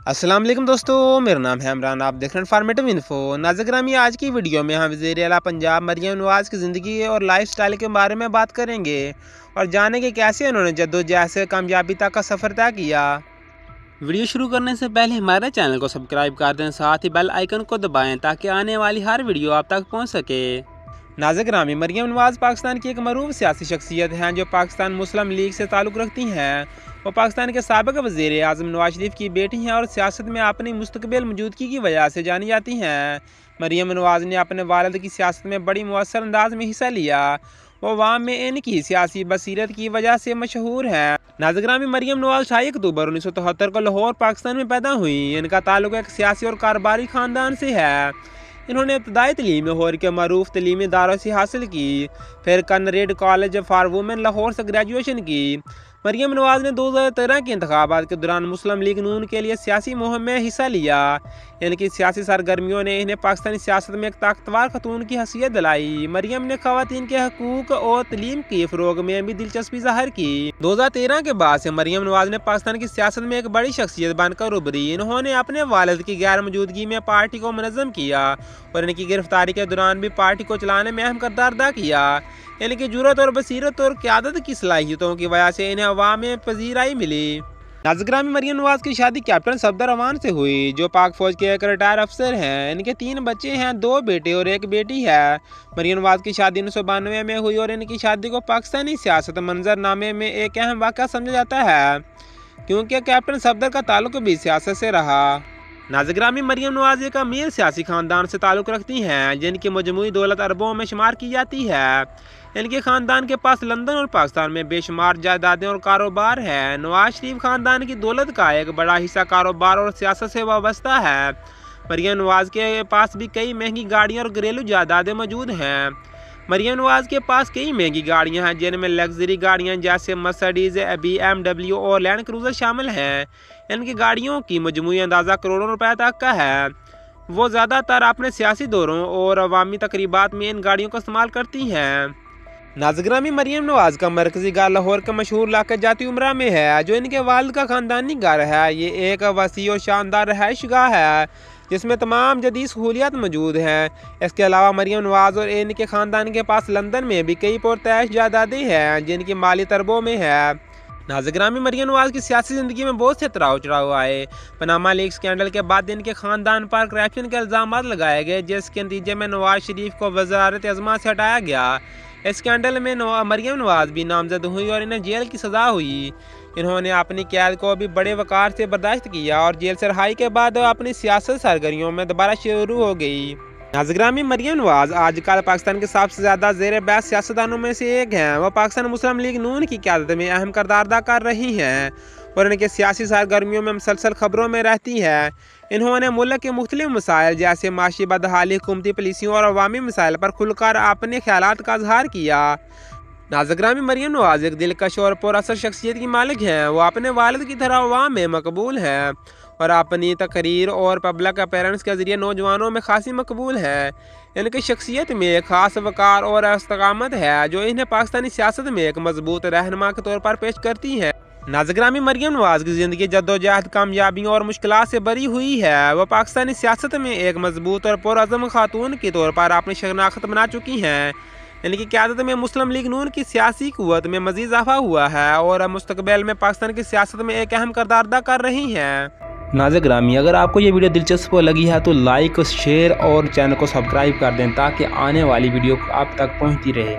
अस्सलाम वालेकुम दोस्तों, मेरा नाम है इमरान। आप देख रहे हैं इन्फॉर्मेटिव इन्फो। नाज़िर आज की वीडियो में हम वज़ीर आला पंजाब मरियम नवाज़ की ज़िंदगी और लाइफस्टाइल के बारे में बात करेंगे और जानेंगे कैसे उन्होंने जद्दोजहद से कामयाबी तक का सफ़र तय किया। वीडियो शुरू करने से पहले हमारे चैनल को सब्सक्राइब कर दें, साथ ही बेल आइकन को दबाएं ताकि आने वाली हर वीडियो आप तक पहुँच सके। नाज़िर मरियम नवाज़ पाकिस्तान की एक मरूफ सियासी शख्सियत हैं जो पाकिस्तान मुस्लिम लीग से ताल्लुक़ रखती हैं। वो पाकिस्तान के साबिक़ वज़ीर आज़म नवाज शरीफ की बेटी हैं और सियासत में अपनी मुस्तक़बिल मौजूदगी की वजह से जानी जाती हैं। मरियम नवाज़ ने अपने वालिद की सियासत में बड़ी मुअस्सर अंदाज में हिस्सा लिया। वो अवाम में इनकी सियासी बसीरत की वजह से मशहूर हैं। नाज़िर मरियम नवाज़ 28 अक्टूबर 1973 को लाहौर पाकिस्तान में पैदा हुई। इनका ताल्लुक़ एक सियासी और कारोबारी ख़ानदान से है। इन्होंने इब्तदाई तलीम लाहौर के मरूफ तलीमी इदारों से हासिल की, फिर कनरेड कॉलेज फॉर वुमेन लाहौर से ग्रेजुएशन की। मरियम नवाज़ ने 2013 के इंतखाबात के दौरान मुस्लिम लीग नून के लिए सियासी मुहिम में हिस्सा लिया। इनकी सियासी सरगर्मियों ने इन्हें पाकिस्तानी सियासत में एक ताकतवर खतून की हैसियत दिलाई। मरियम ने ख़वातीन के हकूक़ और तलीम के फ़रोग़ में भी दिलचस्पी ज़ाहिर की। 2013 के बाद से मरियम नवाज़ ने पाकिस्तान की सियासत में एक बड़ी शख्सियत बनकर उभरी। इन्होंने अपने वालिद की गैर मौजूदगी में पार्टी को मुनज़्ज़म किया और इनकी गिरफ्तारी के दौरान भी पार्टी को चलाने में अहम किरदार अदा किया। इनकी जुर्रत और बसीरत और क़यादत की सलाहियतों की वजह से इन्हें अवाम में पजीराई मिली। नाज़िर मरियम नवाज़ की शादी कैप्टन सफदर अमान से हुई, जो पाक फौज के एक रिटायर अफसर हैं। इनके 3 बच्चे हैं, 2 बेटे और 1 बेटी है। मरियम नवाज़ की शादी 1992 में हुई और इनकी शादी को पाकिस्तानी सियासत मंजरनामे में एक अहम वाक़या समझा जाता है, क्योंकि कैप्टन सफदर का ताल्लुक भी सियासत से रहा। नाज़िर मरियम नवाज़ एक अमीर सियासी ख़ानदान से ताल्लुक़ रखती हैं, जिनकी मजमूई दौलत अरबों में शुमार की जाती है। इनके ख़ानदान के पास लंदन और पाकिस्तान में बेशुमार जायदादें और कारोबार है। नवाज शरीफ ख़ानदान की दौलत का एक बड़ा हिस्सा कारोबार और सियासत से वाबस्ता है। मरियम नवाज़ के पास भी कई महंगी गाड़ियाँ और घरेलू जायदादें मौजूद हैं। मरियम नवाज़ के पास कई महंगी गाड़ियाँ हैं, जिनमें लग्जरी गाड़ियाँ जैसे मर्सिडीज़, BMW और लैंड क्रूज़र शामिल हैं। इनकी गाड़ियों की मजमूई अंदाज़ा करोड़ों रुपए तक का है। वो ज़्यादातर अपने सियासी दौरों और अवामी तकरीबात में इन गाड़ियों का इस्तेमाल करती हैं। नाज़िर मरियम नवाज़ का मरकज़ी घर लाहौर के मशहूर इलाके जाती उमरा में है, जो इनके वालिद का ख़ानदानी घर है। ये एक वसी और शानदार रहायशगाह है, जिसमें तमाम जदीद सहूलियात मौजूद हैं। इसके अलावा मरियम नवाज़ और इनके ख़ानदान के पास लंदन में भी कई पुरतैश जायदादें हैं, जिनकी माली तरबों में है। नाज़िर मरियम नवाज़ की सियासी ज़िंदगी में बहुत से उतराव चढ़ाव आए। पनामा लीक स्कैंडल के बाद इनके ख़ानदान पर करप्शन के इल्ज़ाम लगाए गए, जिसके नतीजे में नवाज शरीफ को वज़ारत अज़्मा से हटाया गया। इस स्कैंडल में मरियम नवाज़ भी नामजद हुई और इन्हें जेल की सज़ा हुई। इन्होंने अपनी कैद को भी बड़े वक़ार से बर्दाश्त किया और जेल से रिहाई के बाद अपनी सियासत सरगर्मियों में दोबारा शुरू हो गई। नाज़िर मरियम नवाज़ आजकल पाकिस्तान के सबसे ज़्यादा ज़ेर बहस सियासतदानों में से एक हैं। वह पाकिस्तान मुस्लिम लीग नून की क़यादत में अहम किरदार अदा कर रही हैं और इनके सियासी सरगर्मियों में मुसलसल खबरों में रहती है। इन्होंने मुल्क के मुख्तलिफ मसाइल जैसे माशी बदहाली, हुकूमती पॉलिसियों और अवामी मसाइल पर खुलकर अपने ख्यालात का इजहार किया। नाज़िर मरियम नवाज़ एक दिलकश और पुरअसर शख्सियत की मालिक हैं। वो अपने वालिद की तरह अवाम में मकबूल हैं और अपनी तकरीर और पब्लिक अपीयरेंस के ज़रिए नौजवानों में खासी मकबूल है। इनकी शख्सियत में एक ख़ास वक़ार और इस्तकामत है, जो इन्हें पाकिस्तानी सियासत में एक मजबूत रहनुमा के तौर पर पेश करती है। नाज़िर मरियम नवाज़ की ज़िंदगी जद्दोजहद, कामयाबियों और मुश्किलात से भरी हुई है। वह पाकिस्तानी सियासत में एक मजबूत और पुरअज़्म खातून के तौर पर अपनी शनाख्त बना चुकी हैं। इनकी क़यादत में मुस्लिम लीग नून की सियासी क़ुव्वत में मज़ीद इज़ाफ़ा हुआ है और मुस्तक़बिल में पाकिस्तान की सियासत में एक अहम किरदार अदा कर रही हैं। नाज़िर अगर आपको ये वीडियो दिलचस्प लगी है तो लाइक, शेयर और चैनल को सब्सक्राइब कर दें, ताकि आने वाली वीडियो आप तक पहुँचती रहे।